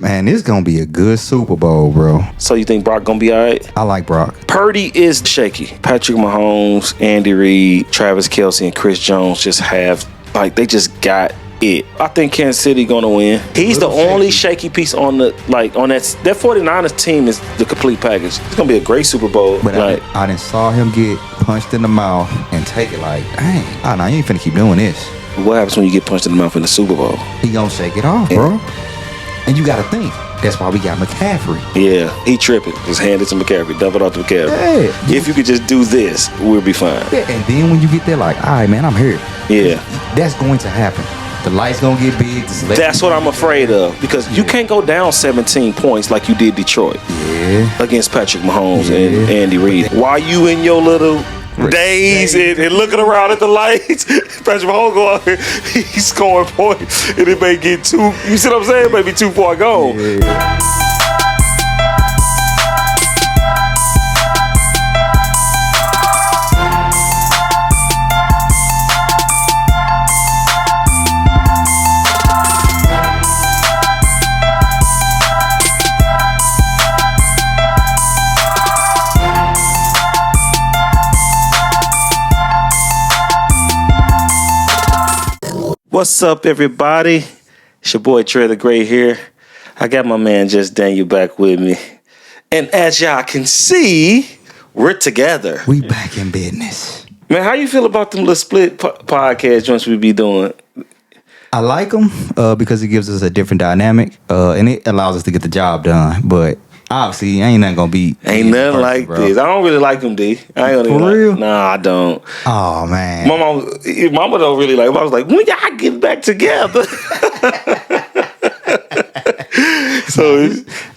Man, this gonna be a good Super Bowl, bro. So you think Brock gonna be all right? I like Brock. Purdy is shaky. Patrick Mahomes, Andy Reid, Travis Kelce, and Chris Jones just have, like, they just got it. I think Kansas City gonna win. He's the only shaky piece on the, like, on that 49ers team is the complete package. It's gonna be a great Super Bowl. But like, I done saw him get punched in the mouth and take it like, dang, oh, no, you ain't finna keep doing this. what happens when you get punched in the mouth in the Super Bowl? He gonna shake it off, bro. And you gotta think, that's why we got McCaffrey. Yeah, he tripping. Just hand it to McCaffrey. Dump it off to McCaffrey. Yeah. If you could just do this, we'll be fine. Yeah, and then when you get there, like, all right, man, I'm here. Yeah. That's going to happen. The lights gonna get big. That's what I'm afraid of, because you can't go down 17 points like you did Detroit against Patrick Mahomes and Andy Reid. While you in your little days and looking around at the lights, Patrick Mahomes go out here, he's scoring points, and it may get too, you see what I'm saying? It may be too far gone. Yeah. What's up, everybody? It's your boy Trey the Great here. I got my man Just Daniel back with me. And as y'all can see, we're together. We back in business. Man, how you feel about them little split podcast joints we be doing? I like them because it gives us a different dynamic and it allows us to get the job done. But obviously, ain't nothing gonna beat. Ain't nothing like this. I don't really like them, D. I ain't For real? Nah, I don't. Oh, man. Mama don't really like them. I was like, when y'all get back together? So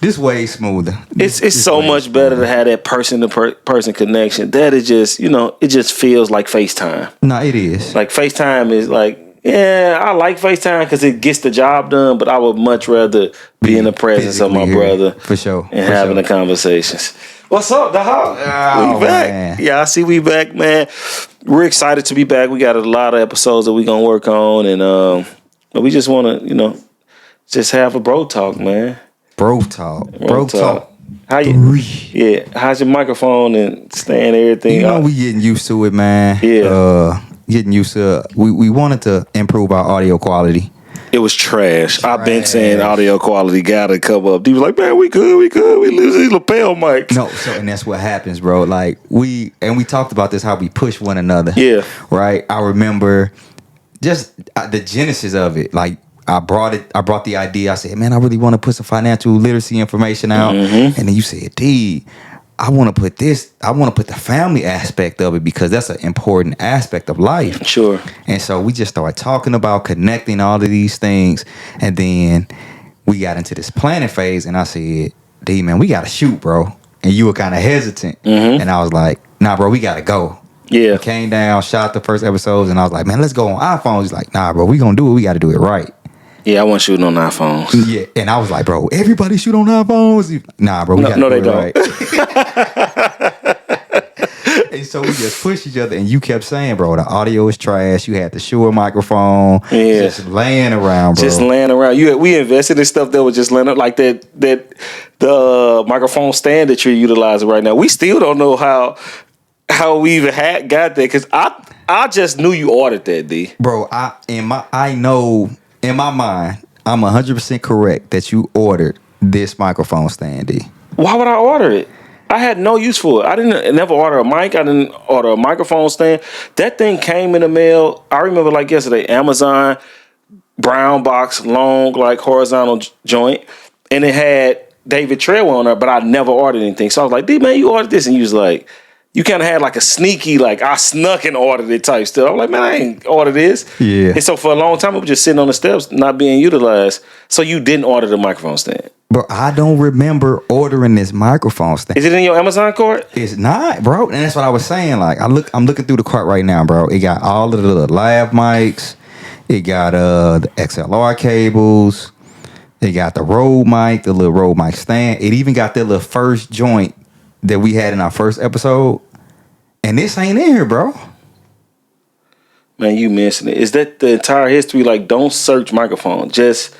this way smoother. It's so much better to have that person-to-person connection. That is just, it just feels like FaceTime. No, it is. Like FaceTime is like, yeah, I like FaceTime because it gets the job done, but I would much rather be in the presence of my brother. For sure. And having the conversations. What's up, dog? Oh, we back. Man. Yeah, I see we back, man. We're excited to be back. We got a lot of episodes that we're going to work on, and we just want to, just have a bro talk, man. Bro talk. Bro talk. How you? Yeah. How's your microphone and stand everything? We getting used to it, man. Yeah. Getting used to. We wanted to improve our audio quality. It was trash. I've been saying audio quality gotta come up. He was like, man, we good. We lose these lapel mics. No, and that's what happens, bro. Like we talked about this, how we push one another. Yeah. Right. I remember just the genesis of it. Like I brought the idea. I said, man, I really want to put some financial literacy information out. Mm-hmm. And then you said, D, I want to put the family aspect of it because that's an important aspect of life. Sure. And so we just started talking about connecting all of these things. And then we got into this planning phase. And I said, D, man, we got to shoot, bro. And you were kind of hesitant. Mm-hmm. And I was like, nah, bro, we got to go. Yeah. We came down, shot the first episodes. And I was like, man, let's go on iPhones. He's like, nah, bro, we going to do it. We got to do it right. Yeah, I wasn't shooting on iPhones. Yeah, and I was like, bro, everybody shoot on iPhones. Nah, bro, we gotta do it right. And so we just pushed each other, and you kept saying, bro, the audio is trash. You had the Shure microphone, just laying around, bro. Just laying around. We invested in stuff that was just laying up, like that the microphone stand that you're utilizing right now. We still don't know how we even got that, because I just knew you ordered that, D. Bro, I know. In my mind, I'm 100% correct that you ordered this microphone stand, D. Why would I order it? I had no use for it. I never order a mic. I didn't order a microphone stand. That thing came in the mail. I remember like yesterday, Amazon, brown box, long, like horizontal joint. And it had David Trell on there, but I never ordered anything. So I was like, D, man, you ordered this? And you was like, you kind of had like a sneaky, like I snuck and ordered it type stuff. I'm like, man, I ain't ordered this. Yeah. And so for a long time, it was just sitting on the steps, not being utilized. So you didn't order the microphone stand. Bro, I don't remember ordering this microphone stand. Is it in your Amazon cart? It's not, bro. And that's what I was saying. Like, I'm looking through the cart right now, bro. It got all of the little lav mics. It got the XLR cables. It got the Rode mic, the little Rode mic stand. It even got that little first joint that we had in our first episode. And this ain't in here, bro. Man, you missing it. Is that the entire history? Like, don't search microphone. Just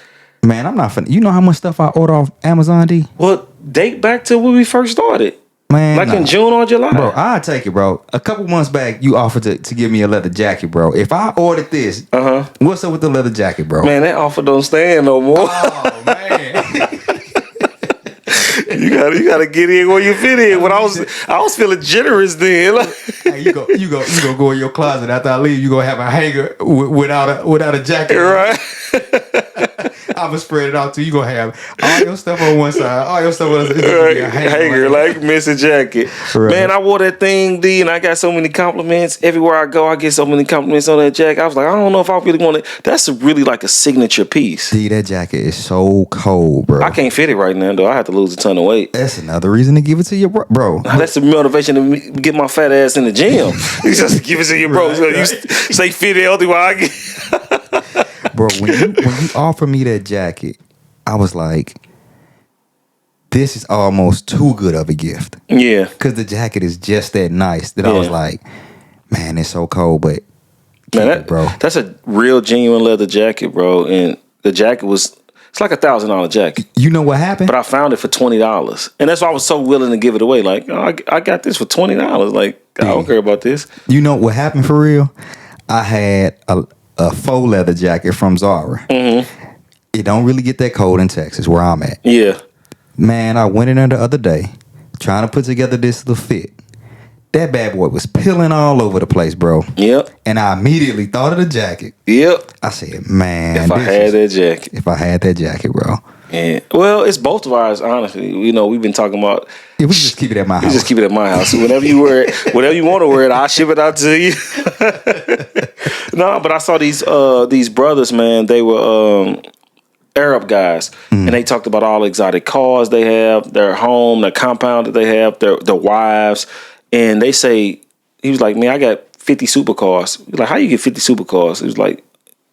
Man, I'm not finna. You know how much stuff I order off Amazon, D? Well, date back to when we first started. Man, Like in nah. June or July. Bro, I'll take it, bro. A couple months back, you offered to give me a leather jacket, bro. If I ordered this, what's up with the leather jacket, bro? Man, that offer don't stand no more. Oh, man. You gotta get in where you fit in. When I was feeling generous then. Hey, you go go in your closet after I leave. You gonna have a hanger without a jacket, Right. I'ma spread it out too. You gonna have all your stuff on one side, all your stuff on the other. It's gonna be a Hanger, like missing jacket. Right. Man, I wore that thing, D, and I got so many compliments. Everywhere I go, I get so many compliments on that jacket. I was like, I don't know if I really want it. That's really like a signature piece. See, that jacket is so cold, bro. I can't fit it right now, though. I have to lose a ton of weight. That's another reason to give it to your bro. That's the motivation to get my fat ass in the gym. You just give it to your bro. Right, So you right. stay fit and healthy while I get. Bro, when you offered me that jacket, I was like, this is almost too good of a gift. Yeah. Because the jacket is just that nice that I was Yeah. like, man, it's so cold, but Man, keep it, bro. that's a real genuine leather jacket, bro. And the jacket it's like $1,000 jacket. You know what happened? But I found it for $20. And that's why I was so willing to give it away. Like, oh, I got this for $20. Like, I don't care about this. You know what happened for real? I had a faux leather jacket from Zara. Mm-hmm. It don't really get that cold in Texas where I'm at. Yeah. Man, I went in there the other day trying to put together this little fit. That bad boy was peeling all over the place, bro. Yep. And I immediately thought of the jacket. Yep. I said, man, If I had that jacket. if I had that jacket, bro. Yeah. Well, it's both of ours, honestly. You know, we've been talking about. If we just keep it at my You house. just keep it at my house. Whenever you wear it, whatever you want to wear it, I'll ship it out to you. No, but I saw these brothers, man. They were Arab guys, and they talked about all the exotic cars they have, their home, their compound that they have, their wives, and they say he was like, man, I got 50 supercars. He's like, how you get 50 supercars? He was like,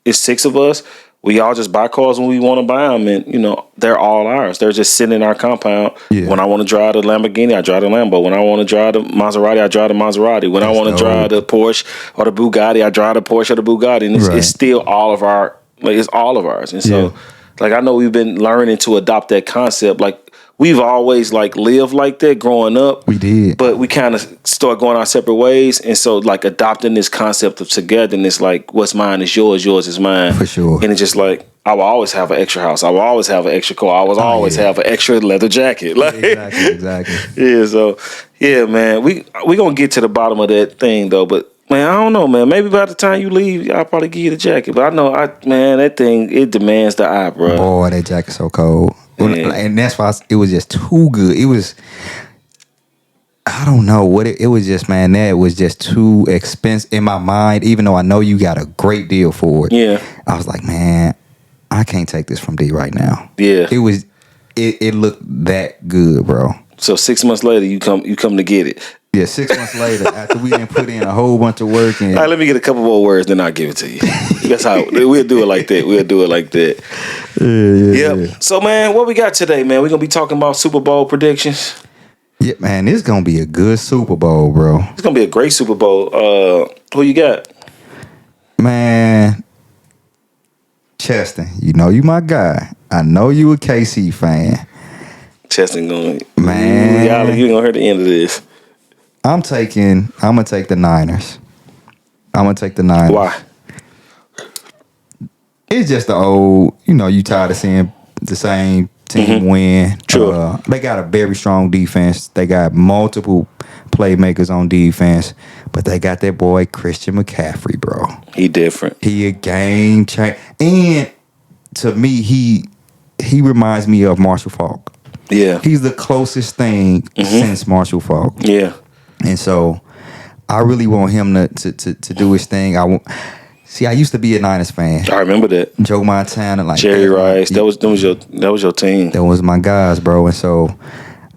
it's 6 of us. We all just buy cars when we want to buy them, and you know they're all ours. They're just sitting in our compound. Yeah. When I want to drive the Lamborghini, I drive the Lambo. When I want to drive the Maserati, I drive the Maserati. When I want to drive the Porsche or the Bugatti, I drive the Porsche or the Bugatti. And it's still all of our, like it's all of ours. And so, like I know we've been learning to adopt that concept. Like we've always like lived like that growing up. We did. But we kind of start going our separate ways. And so like adopting this concept of togetherness, like what's mine is yours is mine. For sure. And it's just like, I will always have an extra house. I will always have an extra car. I will always have an extra leather jacket. Like, Exactly. yeah, so, yeah, man. We going to get to the bottom of that thing, though. But, man, I don't know, man. Maybe by the time you leave, I'll probably give you the jacket. But I know, man, that thing, it demands the eye, bro. Boy, that jacket's so cold. Yeah. And that's why it was just too good. It was, I don't know what it was just, man, that was just too expensive in my mind, even though I know you got a great deal for it. Yeah. I was like, man, I can't take this from D right now. Yeah. It looked that good, bro. So 6 months later, you come to get it. Yeah, 6 months later, after we didn't put in a whole bunch of work and All right, let me get a couple more words, then I'll give it to you. That's how we'll do it like that. We'll do it like that. Yep. So, man, what we got today, man? We're going to be talking about Super Bowl predictions. Yeah, man, this is gonna be a good Super Bowl, bro. It's going to be a great Super Bowl. Who you got? Man, Cheston, you know you my guy. I know you a KC fan. Cheston going. Man. Y'all, you ain't gonna hear the end of this. I'm gonna take the Niners. Why? It's just the old, you tired of seeing the same team win. Sure. They got a very strong defense. They got multiple playmakers on defense, but they got that boy Christian McCaffrey, bro. He different. He a game changer. And to me, he reminds me of Marshall Faulk. Yeah. He's the closest thing since Marshall Faulk. Yeah. And so I really want him to do his thing. I used to be a Niners fan. I remember that. Joe Montana, like Jerry Rice. That was your team. That was my guys, bro. And so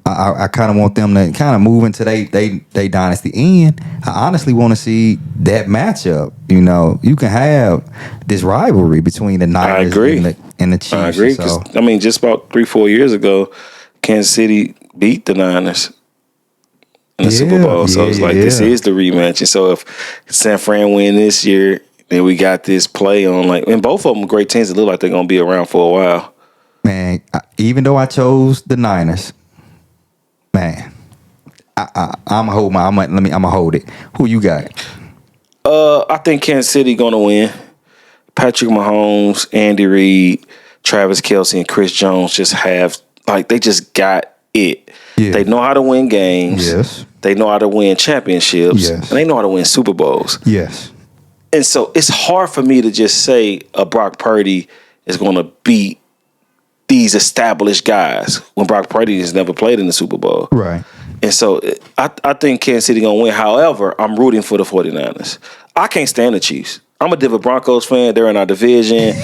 I kind of want them to kind of move into they dynasty. And I honestly want to see that matchup. You can have this rivalry between the Niners and the Chiefs. I agree. 'Cause, just about 3-4 years ago, Kansas City beat the Niners in the Super Bowl. So it's like this is the rematch. And so if San Fran win this year, then we got this play on and both of them great teams that look like they're gonna be around for a while. Man, even though I chose the Niners, man, I'm gonna hold it. Who you got? I think Kansas City gonna win. Patrick Mahomes, Andy Reid, Travis Kelce, and Chris Jones they just got it. Yeah. They know how to win games. Yes. They know how to win championships. Yes. And they know how to win Super Bowls. Yes. And so it's hard for me to just say a Brock Purdy is going to beat these established guys when Brock Purdy has never played in the Super Bowl. Right. And so I think Kansas City going to win. However, I'm rooting for the 49ers. I can't stand the Chiefs. I'm a Denver Broncos fan. They're in our division.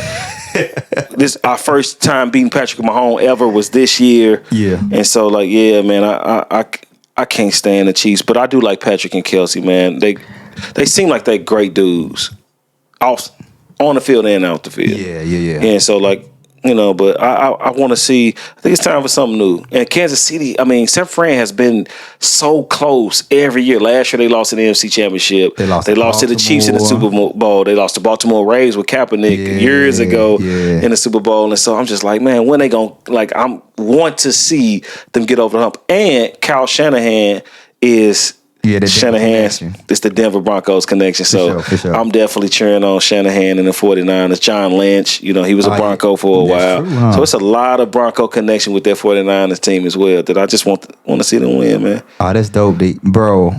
Our first time beating Patrick Mahomes ever was this year. Yeah. And so, man, I can't stand the Chiefs, but I do like Patrick and Kelce, man. They seem like they're great dudes, off on the field and out the field. Yeah. And so, but I want to see. I think it's time for something new. And Kansas City, San Fran has been so close every year. Last year they lost in the NFC Championship. They lost to the Chiefs in the Super Bowl. They lost to Baltimore Ravens with Kaepernick years ago in the Super Bowl. And so I'm just like, man, when they gonna I want to see them get over the hump. And Kyle Shanahan is. Yeah, Shanahan's. It's the Denver Broncos connection. So for sure. I'm definitely cheering on Shanahan and the 49ers. John Lynch, he was a Bronco for a while. True, huh? So it's a lot of Bronco connection with that 49ers team as well that I just want to see them win, man. Oh, that's dope, bro.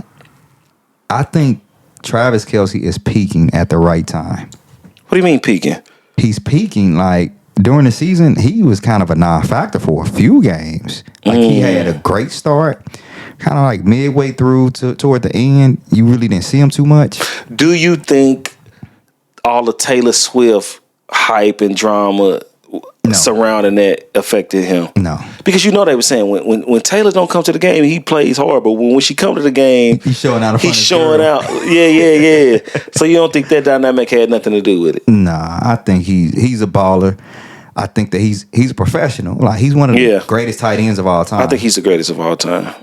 I think Travis Kelce is peaking at the right time. What do you mean peaking? He's peaking during the season. He was kind of a non-factor for a few games. He had a great start. Kind of midway through toward the end, you really didn't see him too much. Do you think all the Taylor Swift hype and drama surrounding that affected him? No. Because they were saying when Taylor don't come to the game, he plays hard, but when she come to the game, he's showing out. He's showing out. Yeah. So you don't think that dynamic had nothing to do with it? Nah, I think he's a baller. I think that he's a professional. He's one of the greatest tight ends of all time. I think he's the greatest of all time.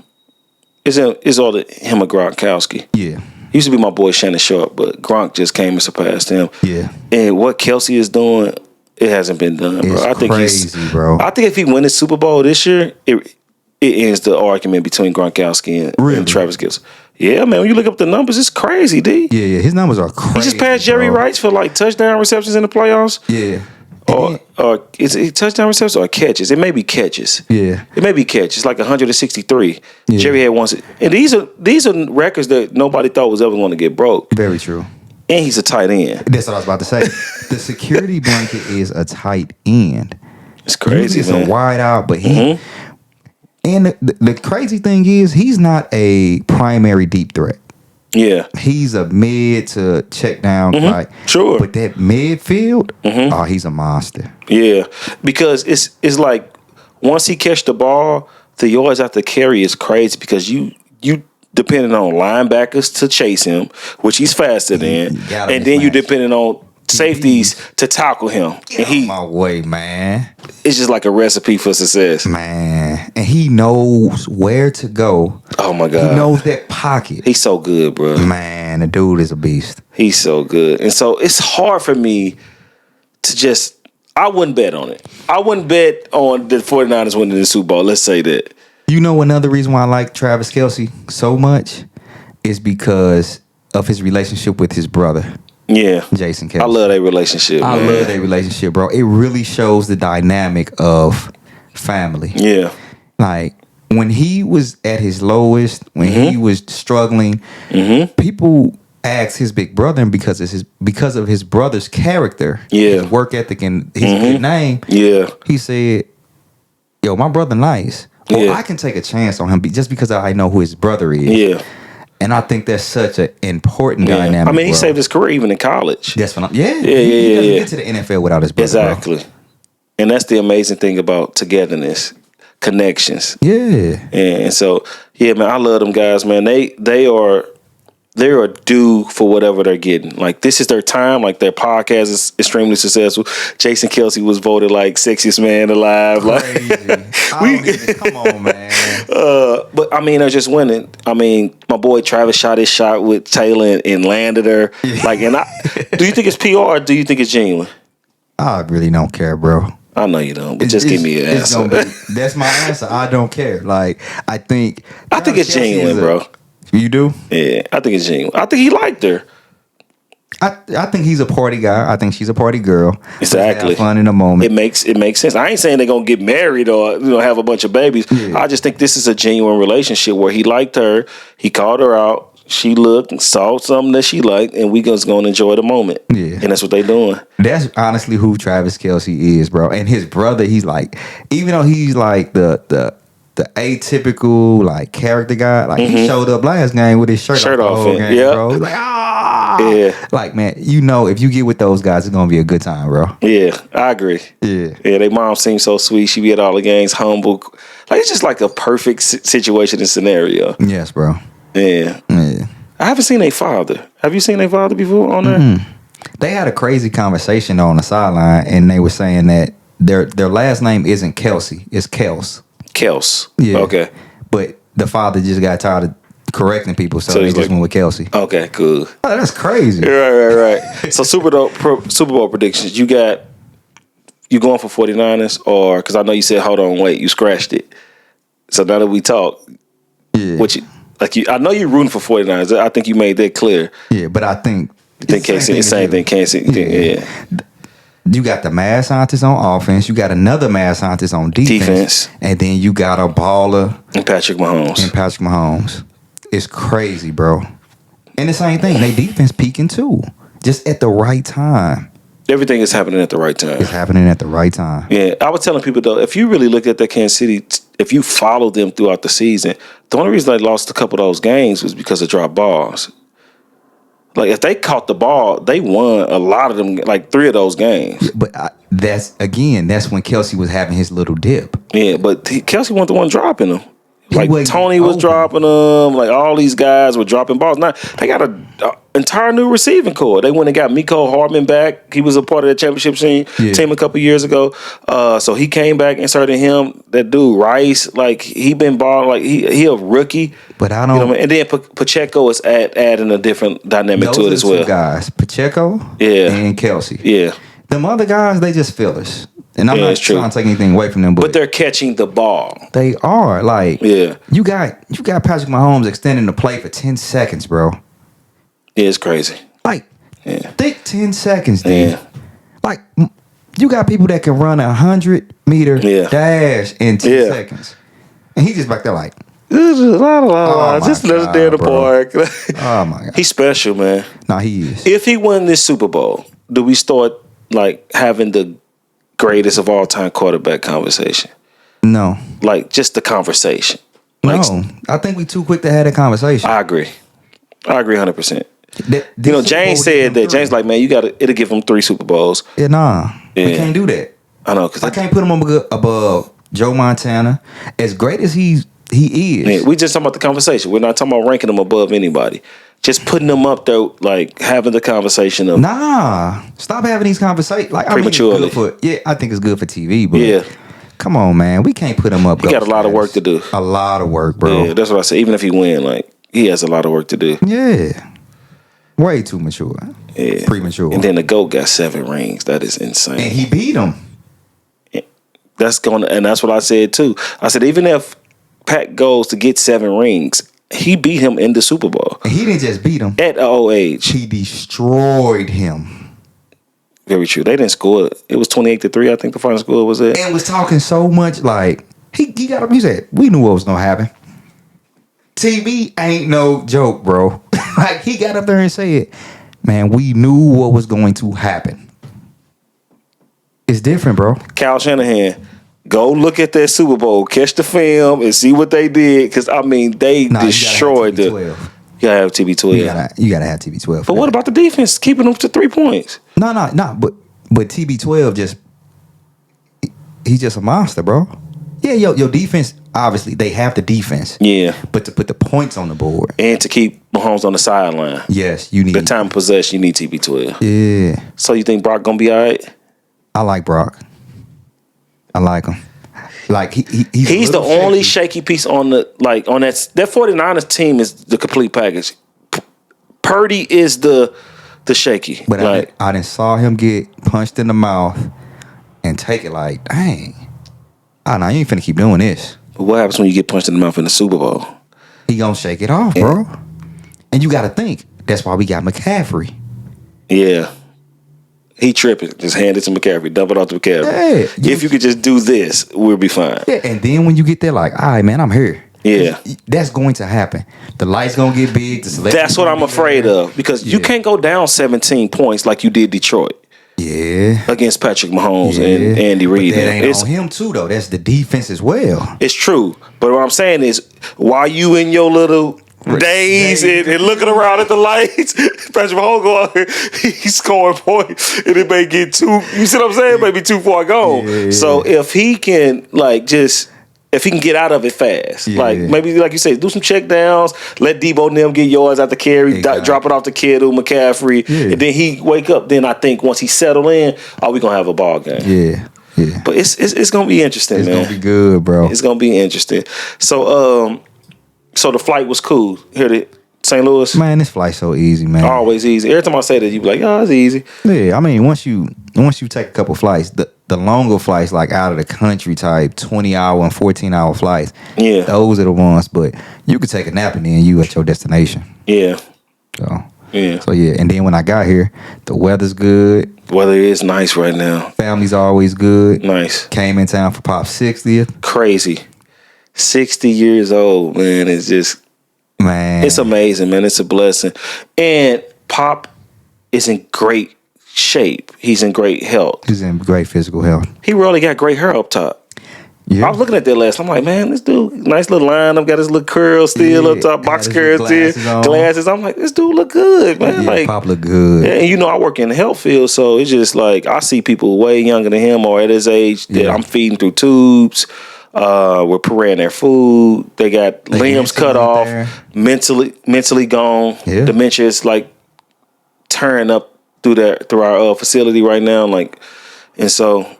It's all him or Gronkowski. Yeah. He used to be my boy Shannon Sharp, but Gronk just came and surpassed him. Yeah. And what Kelce is doing, it hasn't been done, bro. I think crazy, bro. I think if he wins the Super Bowl this year, it ends the argument between Gronkowski and Travis Kelce. Yeah, man. When you look up the numbers, it's crazy, D. Yeah. His numbers are crazy. He just passed Jerry Rice for touchdown receptions in the playoffs. Yeah. Or is it touchdown receptions or catches? It may be catches. Yeah. It may be catches, 163. Yeah. Jerry had one. And these are records that nobody thought was ever going to get broke. Very true. And he's a tight end. That's what I was about to say. The security blanket is a tight end. It's crazy, It's man. a wide out, but he... And the crazy thing is, he's not a primary deep threat. Yeah. He's a mid to check down. Sure. But that midfield, he's a monster. Yeah. Because it's like once he catch the ball, the yards after carry is crazy because you depending on linebackers to chase him, which he's faster than, and then you depending on safeties to tackle him. Get out my way, man. It's just like a recipe for success. Man. And he knows where to go. Oh my God. He knows that pocket. He's so good, bro. Man, the dude is a beast. He's so good. And so it's hard for me to I wouldn't bet on it. I wouldn't bet on the 49ers winning the Super Bowl. Let's say that. You know another reason why I like Travis Kelce so much is because of his relationship with his brother. Yeah. Jason Kelce. I love that relationship, man. I love that relationship, bro. It really shows the dynamic of family. Yeah. When he was at his lowest, when he was struggling, people asked his big brother because of his brother's character, his work ethic, and his good name. Yeah. He said, "Yo, my brother nice. Well, I can take a chance on him just because I know who his brother is." Yeah. And I think that's such an important dynamic. He saved his career even in college. That's what Yeah. He doesn't get to the NFL without his brother. Exactly. Bro. And that's the amazing thing about togetherness, connections. Yeah. And so, yeah, man, I love them guys, man. They are due for whatever they're getting. This is their time. Their podcast is extremely successful. Jason Kelce was voted sexiest man alive. Crazy. Come on, man. But they're just winning. My boy Travis shot his shot with Taylor and landed her. Do you think it's PR or do you think it's genuine? I really don't care, bro. I know you don't, but just give me an answer. That's my answer. I don't care. Like I think it's genuine, bro. You do? Yeah, I think it's genuine. I think he liked her. I think he's a party guy. I think she's a party girl. Exactly. Have fun in a moment. It makes sense. I ain't saying they're gonna get married or have a bunch of babies. Yeah. I just think this is a genuine relationship where he liked her. He called her out. She looked and saw something that she liked, and we just gonna enjoy the moment. Yeah. And that's what they doing. That's honestly who Travis Kelce is, bro. And his brother, he's like, even though he's like the atypical like character guy, like he showed up last game with his shirt off the whole game, bro. He's like, yeah. Like, man, if you get with those guys, it's gonna be a good time, bro. Yeah, I agree. Yeah. Their mom seems so sweet. She be at all the games, humble. Like it's just like a perfect situation and scenario. Yes, bro. Yeah. I haven't seen a father. Have you seen a father before on there? They had a crazy conversation on the sideline, and they were saying that their last name isn't Kelce, it's Kels. Kels. Yeah. Okay. But the father just got tired of correcting people, so they he's just like, went with Kelce. Okay, cool. Oh, that's crazy. Right. So Super Bowl predictions. You going for 49ers, or because I know you said hold on, wait, you scratched it. So now that we talk, Yeah. I know you're rooting for 49ers. I think you made that clear. Yeah, but I think KC, same thing. KC, yeah. You got the mad scientist on offense. You got another mad scientist on defense. And then you got a baller. And Patrick Mahomes. It's crazy, bro. And the same thing. They defense peaking too. Just at the right time. Everything is happening at the right time. It's happening at the right time. Yeah. I was telling people, though, if you really look at that Kansas City, if you follow them throughout the season, the only reason they lost a couple of those games was because of drop balls. Like, if they caught the ball, they won a lot of them, like 3 of those games. Yeah, but that's when Kelce was having his little dip. Yeah, but Kelce wasn't the one dropping them. Like, wasn't Tony was open. dropping them. Like, all these guys were dropping balls. Now, they got an entire new receiving core. They went and got Mecole Hardman back. He was a part of the championship team a couple years ago. So he came back, inserted him. That dude, Rice, like, he been balling. Like, he a rookie. But I don't. You know what I mean? And then Pacheco is adding a different dynamic to it as well. Two guys, Pacheco and Kelce. Yeah. Them other guys, they just fillers. And I'm not it's true. trying to take anything away from them, But they're catching the ball. They are. Like, Yeah. you got Patrick Mahomes extending the play for 10 seconds, bro. Yeah, it's crazy. Like, Yeah. think 10 seconds, dude. Yeah. Like, you got people that can run 100-meter dash in 10 seconds. And he just back there like, Just let it in the park. oh my God. He's special, man. Nah, he is. If he won this Super Bowl, do we start like having the greatest of all time quarterback conversation? No. Like just the conversation. Like, No. I think we too quick to have that conversation. I agree 100%. James said that. James like, man, it'll give him 3 Super Bowls. Yeah, nah. We Yeah. can't do that. I know, because I can't put him above Joe Montana. As great as he is. Yeah, we just talking about the conversation. We're not talking about ranking them above anybody. Just putting them up there, like having the conversation of Nah, stop having these conversations. Like, prematurely. I think it's good for TV, but Yeah. come on, man, we can't put him up. He got a lot of work to do. A lot of work, bro. Yeah, that's what I said. Even if he win, like he has a lot of work to do. Yeah, way too mature. Yeah, premature. And then the GOAT got 7 rings. That is insane. And he beat him. And that's what I said too. I said even if Pat goes to get 7 rings, he beat him in the Super Bowl. And he didn't just beat him. At an old age. He destroyed him. Very true. They didn't score. It was 28-3, I think the final score was at. And was talking so much like, he got up, he said, we knew what was going to happen. TV ain't no joke, bro. Like, he got up there and said, man, we knew what was going to happen. It's different, bro. Kyle Shanahan, go look at that Super Bowl, catch the film, and see what they did. Because, I mean, they destroyed you You gotta have TB12. You gotta have TB12. But what about the defense keeping them to 3 points? No. But TB12 just, he's just a monster, bro. Yeah, your defense, obviously, they have the defense. Yeah. But to put the points on the board. And to keep Mahomes on the sideline. Yes, you need. The time of possession, you need TB12. Yeah. So you think Brock gonna be all right? I like Brock. I like him. Like he's the only shaky piece on that 49ers team is the complete package. Purdy is the shaky. But I didn't saw him get punched in the mouth and take it like, dang. Oh, no, you ain't finna keep doing this. But what happens when you get punched in the mouth in the Super Bowl? He gonna shake it off, bro. And you gotta think, that's why we got McCaffrey. Yeah. He tripping. Just hand it to McCaffrey. Dump it off to McCaffrey. Yeah. If you could just do this, we'll be fine. Yeah, and then when you get there, like, all right, man, I'm here. Yeah. That's going to happen. The lights gonna get big. That's what I'm afraid of. Because you can't go down 17 points like you did Detroit. Yeah. Against Patrick Mahomes and Andy Reid. But that ain't on him too, though. That's the defense as well. It's true. But what I'm saying is, while you in your little days and looking around at the lights, Patrick Mahomes go out here, he's scoring points, and it may get too, you see what I'm saying? It may be too far gone. Yeah. So if he can, if he can get out of it fast, maybe like you say, do some check downs, let Debo and them get yards out the carry, drop it off to Kittle, McCaffrey, and then he wake up. Then I think once he settle in, we gonna have a ball game. Yeah. But it's gonna be interesting, man. It's gonna be good, bro. It's gonna be interesting. So so the flight was cool here to St. Louis. Man, this flight's so easy, man. Always easy. Every time I say that, you be like, "Oh, it's easy." Yeah, I mean, once you take a couple flights, the longer flights, like out of the country type, 20-hour and 14-hour flights, those are the ones. But you could take a nap and then you at your destination. Yeah. So yeah, and then when I got here, the weather's good. Weather is nice right now. Family's always good. Nice. Came in town for Pop's 60th. Crazy. 60 years old, man. It's just, man, it's amazing, man. It's a blessing. And Pop is in great shape. He's in great health. He's in great physical health. He really got great hair up top. Yeah. I was looking at that last. I'm like, man, this dude, nice little line. I've got his little curl still up top, box curl still, glasses. I'm like, this dude look good, man. Yeah, like, Pop look good. Yeah, and I work in the health field, so it's just like I see people way younger than him or at his age that I'm feeding through tubes. We're preparing their food. They got limbs cut off, mentally gone. Yeah. Dementia is like tearing up through our facility right now. Like, and so.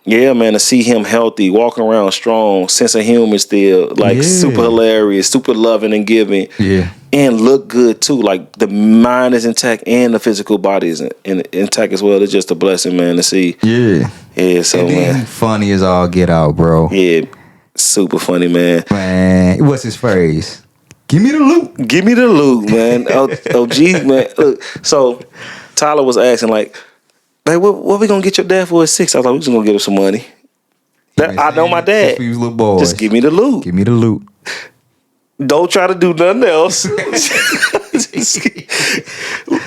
Yeah, man, to see him healthy, walking around strong, sense of humor still, super hilarious, super loving and giving. Yeah. And look good too. Like the mind is intact and the physical body is intact as well. It's just a blessing, man, to see. Yeah. Yeah, so and then man. Funny as all get out, bro. Yeah. Super funny, man. Man, what's his phrase? Give me the loot. Give me the loot, man. oh, geez, man. Look, so Tyler was asking, like, what we gonna get your dad for at 6? I was like, we just gonna get him some money. I know my dad. We was little boys. Just give me the loot. Give me the loot. Don't try to do nothing else.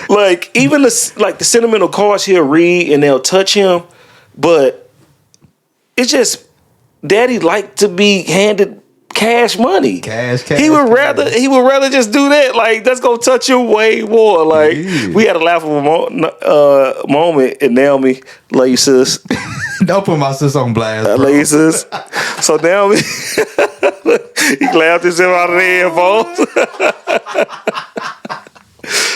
Like even the sentimental cards he'll read and they'll touch him, but it's just Daddy like to be handed cash money. He would rather just do that. Like that's gonna touch him way more. Like we had a laughable moment, and Naomi, love you, sis. Don't put my sis on blast. Love you, sis. So Naomi, he laughed himself out of the headphones.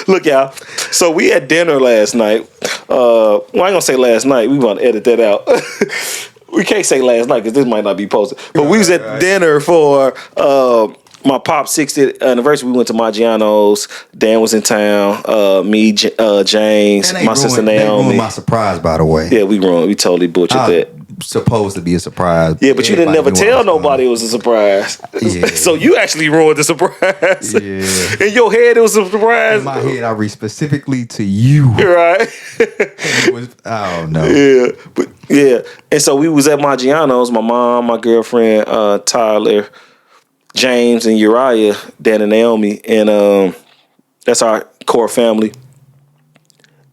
Look, y'all. So we had dinner last night. Well, I ain't gonna say last night. We want to edit that out. We can't say last night because this might not be posted. But we was at dinner for my pop's 60th anniversary. We went to Maggiano's. Dan was in town. Me, James, my sister Naomi. They ruined my surprise, by the way. Yeah, we totally butchered that. Supposed to be a surprise. Yeah, but you didn't never tell nobody it was a surprise. Yeah. So you actually ruined the surprise. Yeah. In your head, it was a surprise. In my head, I read specifically to you. Right. I don't know. Yeah. But yeah. And so we was at Maggiano's, my mom, my girlfriend, Tyler, James, and Uriah, Dan and Naomi. And that's our core family.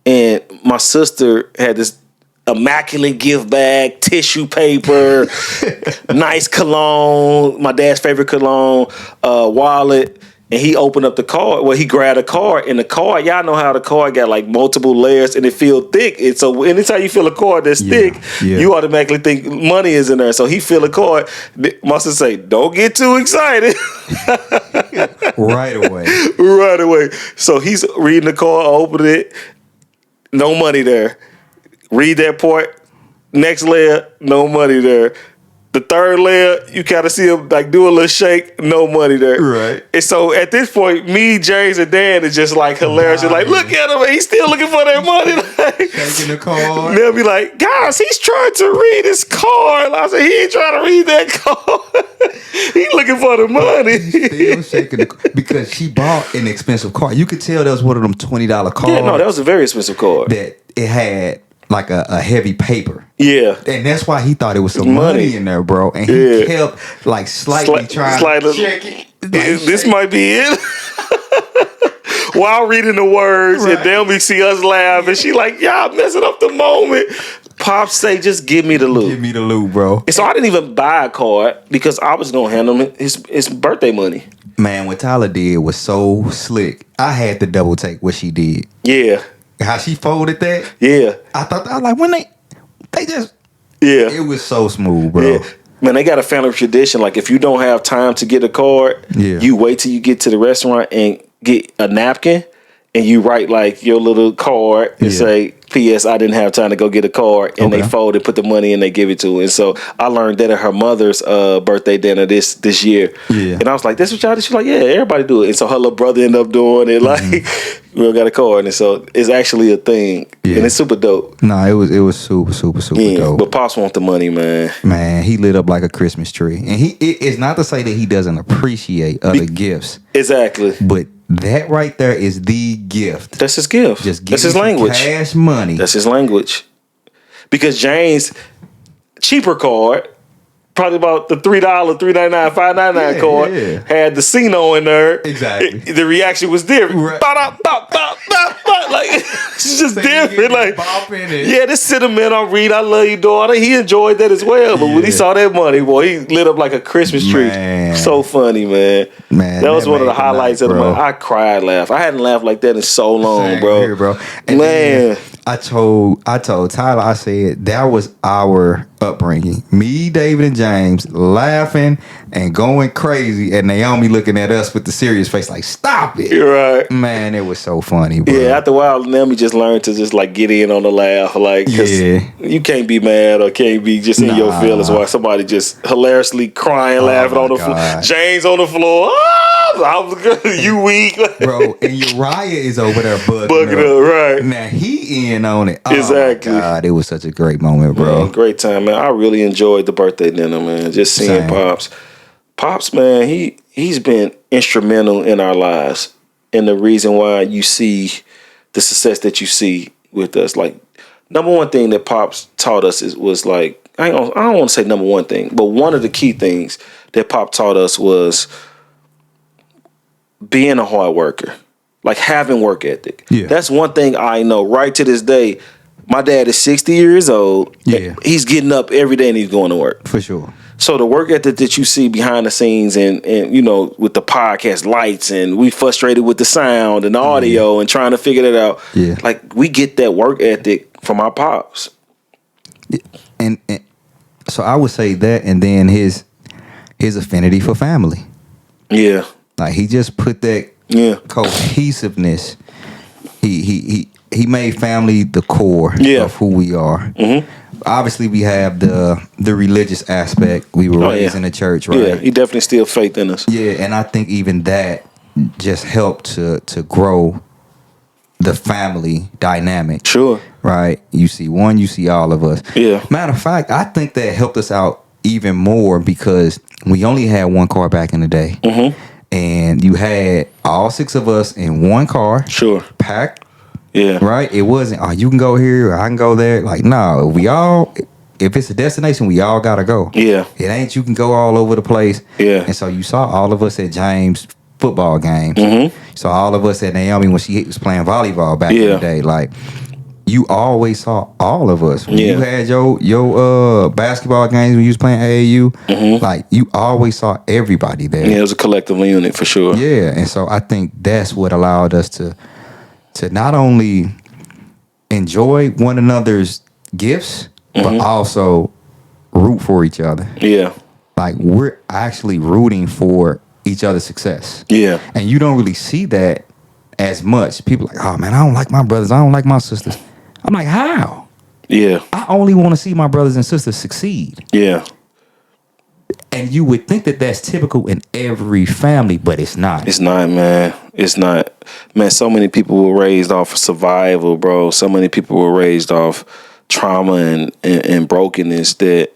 And my sister had this immaculate gift bag, tissue paper, nice cologne, my dad's favorite cologne, wallet, and he opened up the card. Well, he grabbed a card, and the card, y'all know how the card got like multiple layers, and it feel thick. And so anytime you feel a card that's thick, you automatically think money is in there. So he feel a card. My sister say, "Don't get too excited." Right away. Right away. So he's reading the card, opening it, no money there. Read that part. Next layer, no money there. The third layer, you kind of see him like do a little shake, no money there. Right. And so at this point, me, James, and Dan is just like hilarious. You're like, look at him, man. He's still looking for that money. Like, Taking the card. they'll be like, guys, he's trying to read his card. I said, he ain't trying to read that card. He's looking for the money. Still shaking the because she bought an expensive card. You could tell that was one of them $20 cards. Yeah, no, that was a very expensive card. that it had like a heavy paper. Yeah. And that's why he thought it was some money in there, bro. And he kept like slightly trying to check it. This might be it. While reading the words, and then we see us laugh, and she like, y'all messing up the moment. Pops say, just give me the loot. Give me the loot, bro. And so I didn't even buy a card because I was gonna hand him his birthday money. Man, what Tyler did was so slick. I had to double take what she did. Yeah. How she folded that. Yeah. I thought, I was like, when they just, Yeah. it was so smooth, bro. Yeah. Man, they got a family tradition. Like, if you don't have time to get a card, you wait till you get to the restaurant and get a napkin, and you write like your little card and say, P.S. I didn't have time to go get a card, and they fold and put the money and they give it to her. And so I learned that at her mother's birthday dinner this year. Yeah. And I was like, "This what y'all do?" She's like, "Yeah, everybody do it." And so her little brother ended up doing it. Like, we all got a card, and so it's actually a thing, and it's super dope. Nah, it was super dope. But Pops want the money, man. Man, he lit up like a Christmas tree, and it's not to say that he doesn't appreciate other gifts. Exactly. But that right there is the gift. That's his gift. That's his language. Cash money. That's his language. Because James, cheaper card, probably about the $3, $3.99, $5.99 card, had the Cino in there. Exactly. The reaction was different. Right. Like, it's just different. Like, it. this sentimental read, I love you, daughter. He enjoyed that as well. But when he saw that money, boy, he lit up like a Christmas tree. Man. So funny, man. That was one of the highlights of the month. I cried, laughed. I hadn't laughed like that in so long, bro. Here, bro. And man. I told Tyler, I said that was our upbringing. Me, David, and James laughing and going crazy, and Naomi looking at us with the serious face, like, "Stop it!" You're right, man. It was so funny, bro. Yeah, after a while, Naomi just learned to just like get in on the laugh, like, cause you can't be mad or can't be just in your feelings while somebody just hilariously crying, laughing on the floor. James on the floor. You weak, bro. And Uriah is over there bugging up, right? Now he in on it. Exactly. Oh my God, it was such a great moment, bro. Man, great time, man. I really enjoyed the birthday dinner, man. Just seeing Pops, man. He's been instrumental in our lives, and the reason why you see the success that you see with us. Like, number one thing that Pops taught us was like, I don't want to say number one thing, but one of the key things that Pop taught us was being a hard worker, like having work ethic. Yeah. That's one thing I know right to this day. My dad is 60 years old. Yeah. He's getting up every day and he's going to work. For sure. So the work ethic that you see behind the scenes and you know, with the podcast lights, and we frustrated with the sound and the audio and trying to figure that out. Yeah. Like, we get that work ethic from our pops. And so I would say that, and then his affinity for family. Yeah. Like, he just put that cohesiveness. He made family the core of who we are. Mm-hmm. Obviously, we have the religious aspect. We were raised in the church, right? Yeah, he definitely instilled faith in us. Yeah, and I think even that just helped to grow the family dynamic. Sure. Right? You see one, you see all of us. Yeah. Matter of fact, I think that helped us out even more because we only had one car back in the day. Mm-hmm. And you had all six of us in one car. Sure. Packed. Yeah. Right? It wasn't, you can go here or I can go there. Like, no, if it's a destination, we all gotta go. Yeah. It ain't you can go all over the place. Yeah. And so you saw all of us at James' football games. Mm-hmm. So all of us at Naomi when she was playing volleyball back in the day. Like, you always saw all of us. When you had your basketball games when you was playing AAU, like, you always saw everybody there. Yeah, it was a collective unit for sure. Yeah, and so I think that's what allowed us to not only enjoy one another's gifts, but also root for each other. Yeah. Like, we're actually rooting for each other's success. Yeah. And you don't really see that as much. People are like, oh man, I don't like my brothers. I don't like my sisters. I'm like, how? Yeah. I only want to see my brothers and sisters succeed. Yeah. And you would think that that's typical in every family, but it's not. It's not, man. It's not. Man, so many people were raised off of survival, bro. So many people were raised off trauma and brokenness that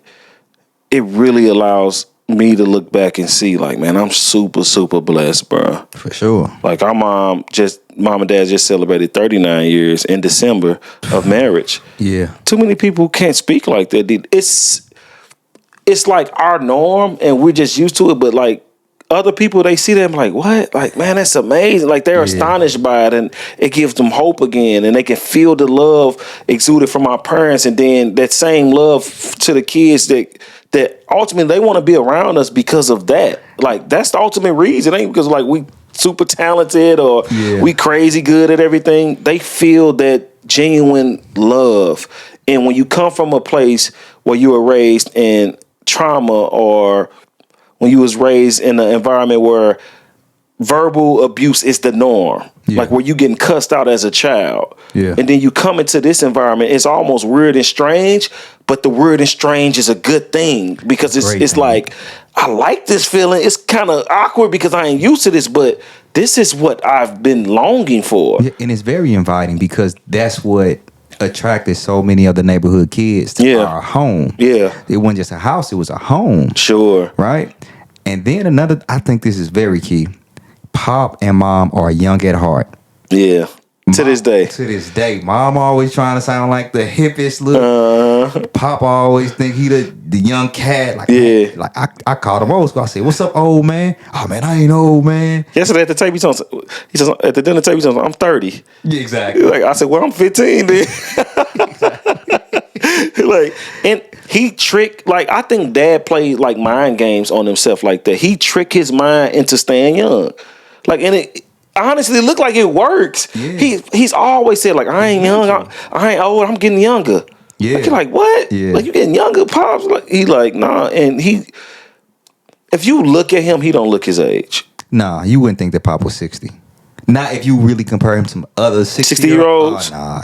it really allows me to look back and see, like, man, I'm super, super blessed, bro. For sure. Like, our mom and dad just celebrated 39 years in December of marriage. Yeah. Too many people can't speak like that. It's like our norm and we're just used to it, but like other people, they see them like, what? Like, man, that's amazing. Like, they're astonished by it, and it gives them hope again, and they can feel the love exuded from our parents, and then that same love to the kids that ultimately they want to be around us because of that. Like, that's the ultimate reason. It ain't because like we super talented or we crazy good at everything. They feel that genuine love. And when you come from a place where you were raised in trauma, or when you was raised in an environment where verbal abuse is the norm, like where you getting cussed out as a child, and then you come into this environment, it's almost weird and strange, but the weird and strange is a good thing because it's like, I like this feeling. It's kind of awkward because I ain't used to this, but this is what I've been longing for. Yeah, and it's very inviting because that's what attracted so many of the neighborhood kids to our home. Yeah. It wasn't just a house, it was a home. Sure. Right? And then I think this is very key. Pop and mom are young at heart. Yeah. To this day. To this day. Mom always trying to sound like the hippest look. Pop always think he the young cat. Like, man, like I called him old school. I said, what's up, old man? Oh, man, I ain't old, man. Yesterday at the table, he says, at the dinner table, he says, I'm 30. Yeah, exactly. Like, I said, well, I'm 15 then. Like, and he tricked, like, I think dad played like mind games on himself like that. He tricked his mind into staying young. Like, and it honestly looked like it works. Yeah. He's always said, like, I ain't young, I ain't old, I'm getting younger. Yeah. Like, you're like, what? Yeah. Like, you getting younger, Pops? Like, he like, nah. And if you look at him, he don't look his age. Nah, you wouldn't think that Pop was 60. Not if you really compare him to some other 60-year-olds. Oh,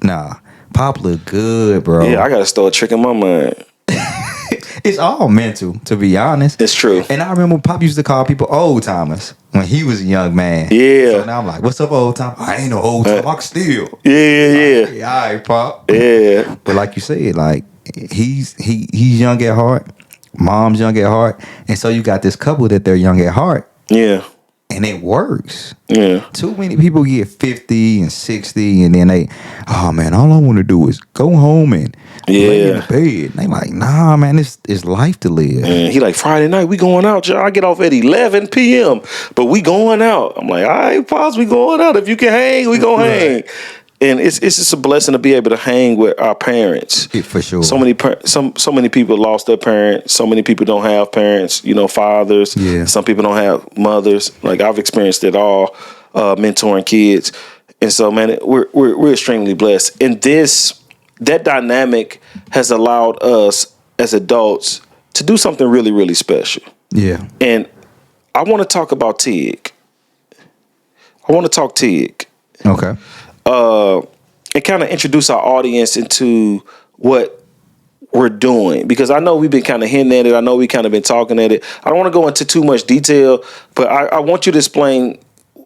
nah. Pop look good, bro. Yeah, I gotta start tricking my mind. It's all mental, to be honest. It's true. And I remember Pop used to call people old timers when he was a young man. Yeah. So now I'm like, what's up, old time? I ain't no old time. I can still. Yeah. All right, Pop. Yeah. But like you said, like he's young at heart. Mom's young at heart. And so you got this couple that they're young at heart. Yeah. And it works. Yeah. Too many people get 50 and 60 and then oh man, all I want to do is go home and lay in the bed. And they like, nah, man, it's life to live. And he like, Friday night, we going out, y'all. I get off at 11 p.m., but we going out. I'm like, all right, Pops, we going out. If you can hang, we gonna hang. And it's just a blessing to be able to hang with our parents. Yeah, for sure. So many people lost their parents. So many people don't have parents, fathers. Yeah. Some people don't have mothers. Like, I've experienced it all, mentoring kids. And so, man, we're extremely blessed. And that dynamic has allowed us as adults to do something really, really special. Yeah. And I want to talk about Tig. Okay. And kind of introduce our audience into what we're doing, because I know we've been kind of hinting at it. I know we kind of been talking at it. I don't want to go into too much detail, but I want you to explain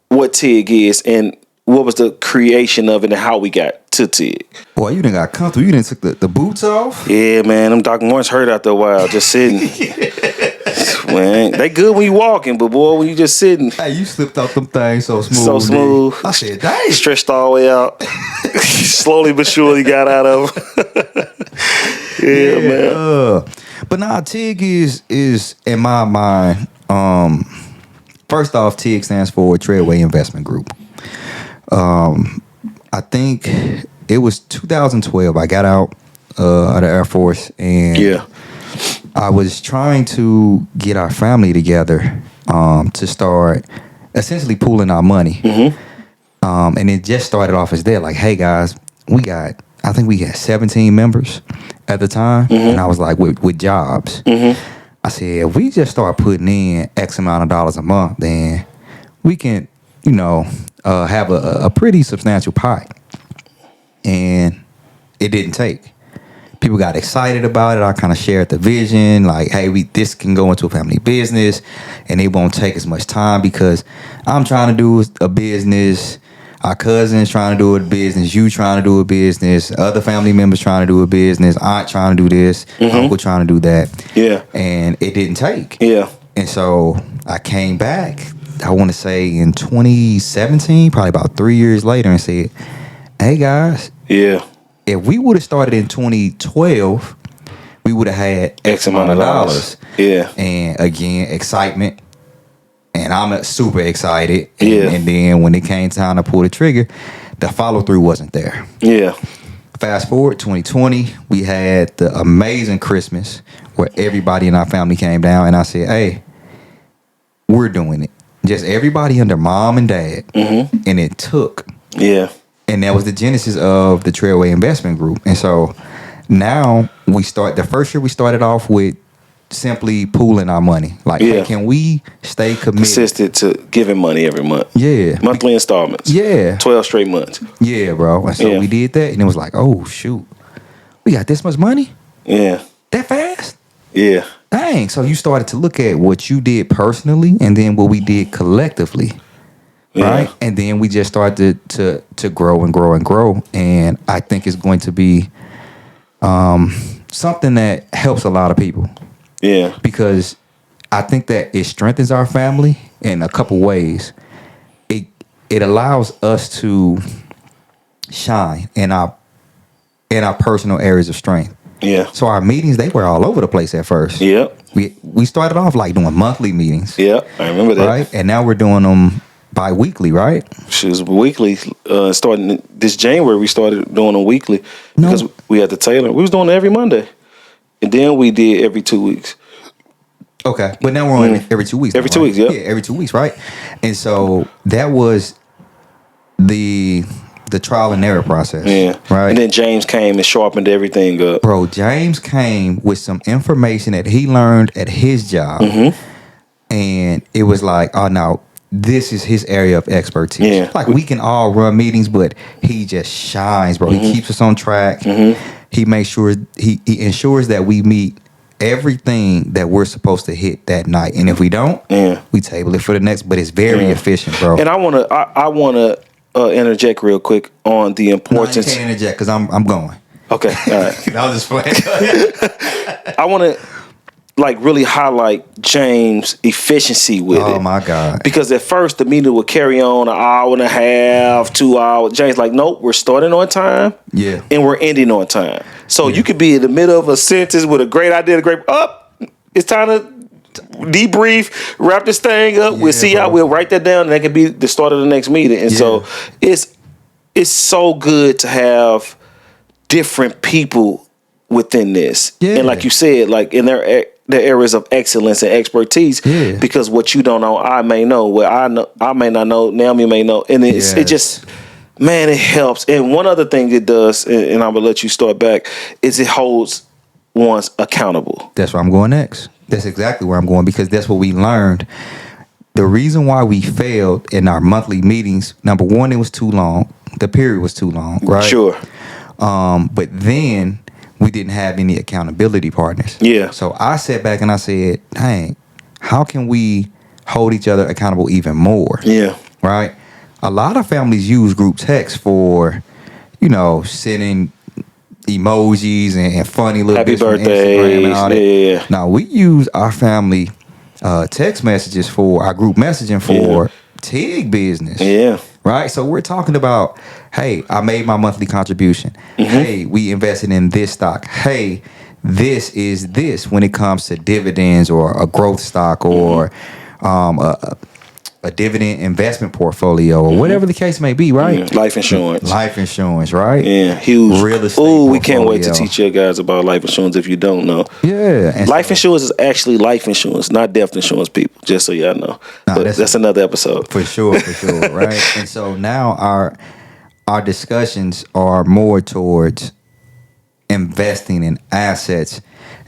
what Tig is and what was the creation of it and how we got to Tig. Boy, you done got comfortable. You done took the boots off. Yeah, man. Them Dr. Morris hurt after a while just sitting. Man, they good when you walking, but boy, when you just sitting. Hey, you slipped off them things so smooth. So smooth. I said, dang. Stretched all the way out. Slowly but surely got out of them. Yeah, man. But nah, Tig is in my mind, first off, Tig stands for Treadway Investment Group. I think it was 2012. I got out of the Air Force, and I was trying to get our family together to start essentially pooling our money. Mm-hmm. And it just started off as that, like, hey guys, I think we had 17 members at the time, and I was like, with jobs. I said, if we just start putting in X amount of dollars a month, then we can, have a pretty substantial pie. And it didn't take, people got excited about it. I kind of shared the vision, like, hey, this can go into a family business, and it won't take as much time because I'm trying to do a business. Our cousin's trying to do a business. You trying to do a business. Other family members trying to do a business. Aunt trying to do this. Uncle trying to do that. Yeah. And it didn't take. Yeah. And so I came back, I want to say in 2017, probably about 3 years later, and said, hey, guys. Yeah. If we would have started in 2012, we would have had X amount of dollars. Yeah. And again, excitement. And I'm super excited. And, Yeah. and then when it came time to pull the trigger, the follow through wasn't there. Yeah. Fast forward 2020, we had the amazing Christmas where everybody in our family came down, and I said, hey, we're doing it. Just everybody under mom and dad. And it took. Yeah. And that was the genesis of the Trailway Investment Group. And so now the first year we started off with simply pooling our money. Like, Yeah. hey, can we stay committed? Consistent to giving money every month. Yeah. Monthly installments. Yeah. 12 straight months. Yeah, bro. And so Yeah. we did that, and it was like, oh, shoot. We got this much money? Yeah. That fast? Yeah. Dang. So you started to look at what you did personally and then what we did collectively. Yeah. Right? And then we just started to grow and grow and grow. And I think it's going to be something that helps a lot of people. Yeah. Because I think that it strengthens our family in a couple ways. It allows us to shine in our personal areas of strength. Yeah. So our meetings, they were all over the place at first. Yep. We started off like doing monthly meetings. Yeah. I remember that. Right? And now we're doing them bi-weekly, right? She was weekly. Starting this January, we started doing them weekly because we had to tailor. We was doing it every Monday, and then we did every 2 weeks. Okay, but now we're on every 2 weeks. Every now, 2 right? weeks, yeah. Yeah, every 2 weeks, right? And so that was the trial and error process. Yeah. Right. And then James came and sharpened everything up. Bro, James came with some information that he learned at his job, and it was like, oh no, this is his area of expertise. Yeah. Like we can all run meetings, but he just shines, bro. He keeps us on track. He makes sure he ensures that we meet everything that we're supposed to hit that night. And if we don't, we table it for the next. But it's very efficient, bro. And I wanna interject real quick on the No, you importance. can't interject because I'm going. Okay, all right. I was just playing. I want to really highlight James' efficiency with it. Oh my God. Because at first the meeting would carry on an hour and a half, 2 hours. James like, nope, we're starting on time. Yeah. And we're ending on time. So you could be in the middle of a sentence with a great idea, it's time to debrief, wrap this thing up. We'll see y'all. We'll write that down, and that could be the start of the next meeting. And so it's so good to have different people within this. Yeah. And like you said, like in their areas of excellence and expertise. Yeah. Because what you don't know, I may know. What I know, I may not know. Naomi may know. And it just, man, it helps. And one other thing it does, and I'm gonna let you start back, is it holds one's accountable. That's where I'm going next. That's exactly where I'm going, because that's what we learned. The reason why we failed in our monthly meetings, number one, it was too long. The period was too long, right? Sure. But then we didn't have any accountability partners. Yeah. So I sat back and I said, dang, how can we hold each other accountable even more? Yeah. Right? A lot of families use group text for, sending emojis and funny little Happy bits from birthdays. Instagram and all that. Yeah. Now we use our family text messages for our group messaging for TIG business. Yeah. Right? So we're talking about, hey, I made my monthly contribution. Hey, we invested in this stock. Hey, this is this when it comes to dividends or a growth stock or a dividend investment portfolio or whatever the case may be, right? Yeah. Life insurance. Life insurance, right? Yeah, huge. Real estate. Oh, we can't wait to portfolio. teach you guys about life insurance if you don't know. Yeah. And Life insurance is actually life insurance, not death insurance, people, just so y'all know. No, But that's another episode. For sure, right? And so now our discussions are more towards investing in assets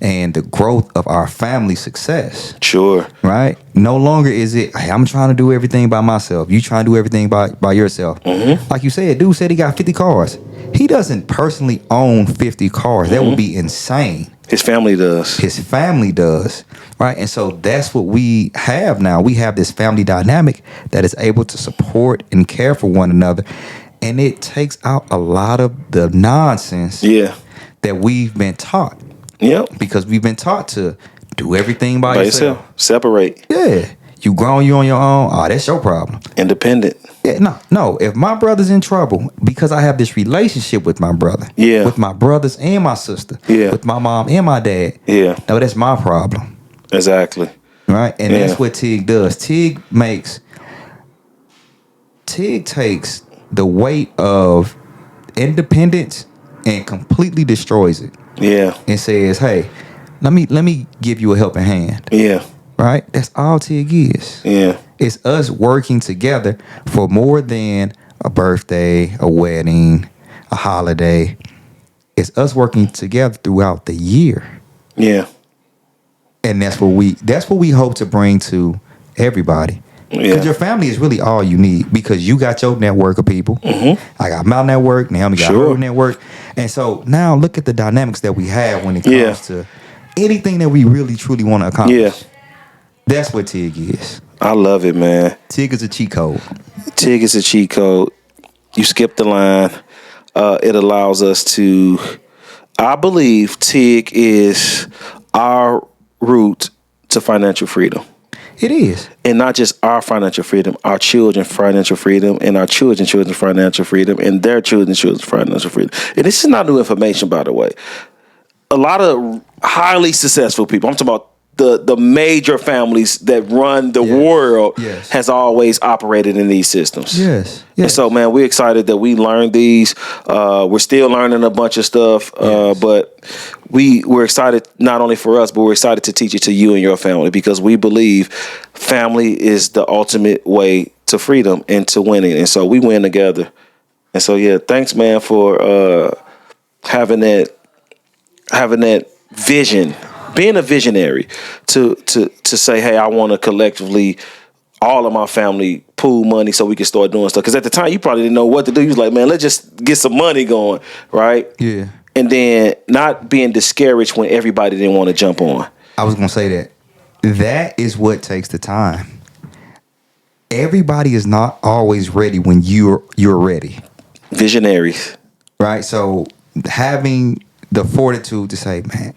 and the growth of our family success. Sure. Right? No longer is it, hey, I'm trying to do everything by myself. You trying to do everything by yourself. Like you said, dude said he got 50 cars. He doesn't personally own 50 cars. That would be insane. His family does. His family does, right? And so that's what we have now. We have this family dynamic that is able to support and care for one another, and it takes out a lot of the nonsense Yeah. that we've been taught. Yep. Because we've been taught to do everything by yourself. Separate. Yeah. You grown, you on your own. Oh, that's your problem. Independent. Yeah, no. If my brother's in trouble, because I have this relationship with my brother, Yeah. with my brothers and my sister, Yeah. with my mom and my dad, Yeah. no, that's my problem, Exactly. right? And Yeah. that's what Tig does. Tig takes the weight of independence and completely destroys it, Yeah. and says, "Hey, let me give you a helping hand." Yeah. Right? That's all Tig is. Yeah. It's us working together for more than a birthday, a wedding, a holiday. It's us working together throughout the year. Yeah. And that's what we hope to bring to everybody. Yeah. Because your family is really all you need, because you got your network of people. I got my network. Naomi got Sure. her network. And so now look at the dynamics that we have when it Yeah. comes to anything that we really truly want to accomplish. Yeah. That's what Tig is. I love it, man. Tig is a cheat code. Tig is a cheat code. You skip the line. It allows us to. I believe Tig is our route to financial freedom. It is. And not just our financial freedom, our children's financial freedom, and our children's financial freedom, and their children's financial freedom. And this is not new information, by the way. A lot of highly successful people, I'm talking about the major families that run the world, has always operated in these systems. Yes. And so, man, we're excited that we learned these. We're still learning a bunch of stuff, but we're excited not only for us, but we're excited to teach it to you and your family, because we believe family is the ultimate way to freedom and to winning. And so we win together. And so, yeah, thanks, man, for having that vision. Being a visionary to say, hey, I want to collectively, all of my family, pool money so we can start doing stuff. Because at the time, you probably didn't know what to do. You was like, man, let's just get some money going, right? Yeah. And then not being discouraged when everybody didn't want to jump on. I was going to say that. That is what takes the time. Everybody is not always ready when you're ready. Visionaries. Right? So having the fortitude to say, man,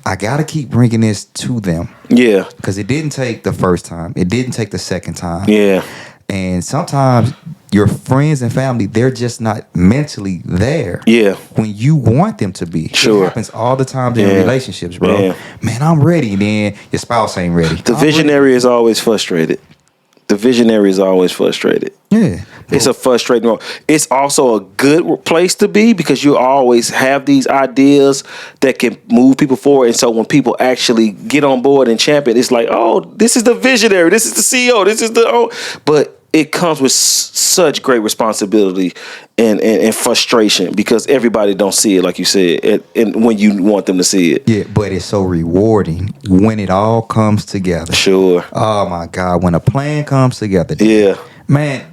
I got to keep bringing this to them. Yeah. Because it didn't take the first time. It didn't take the second time. Yeah. And sometimes your friends and family, they're just not mentally there. Yeah. When you want them to be. Sure. It happens all the time in relationships, bro. Yeah. Man, I'm ready. Then your spouse ain't ready. The visionary is always frustrated. Yeah. It's a frustrating role. It's also a good place to be, because you always have these ideas that can move people forward. And so when people actually get on board and champion, it's like, oh, this is the visionary. This is the CEO. This is the But it comes with such great responsibility and frustration, because everybody don't see it, like you said, and when you want them to see it. Yeah, but it's so rewarding when it all comes together. Sure. Oh my God, when a plan comes together. Yeah. Man,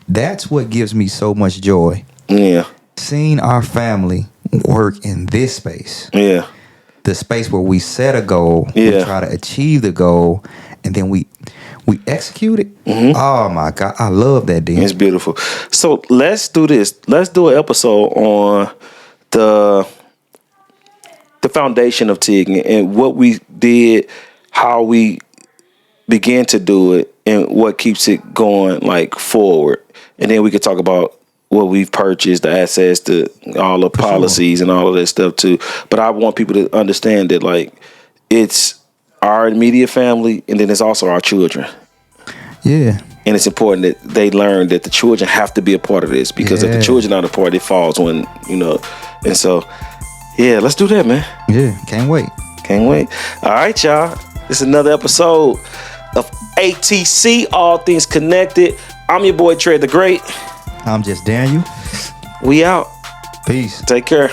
that's what gives me so much joy. Yeah. Seeing our family work in this space. Yeah. The space where we set a goal, we try to achieve the goal, and then we execute it. Oh my God, I love that, Dan. It's beautiful. So let's do this. Let's do an episode on the foundation of Tig and what we did, how we began to do it, and what keeps it going like forward. And then we could talk about what we've purchased, the assets, all the policies and all of that stuff too. But I want people to understand that, like, it's our immediate family, and then it's also our children. Yeah. And it's important that they learn that the children have to be a part of this, because if the children aren't a part, it falls when, and so, yeah, let's do that, man. Yeah, can't wait. Can't wait. All right, y'all. This is another episode of ATC, All Things Connected. I'm your boy, Trey the Great. I'm just Daniel. We out. Peace. Take care.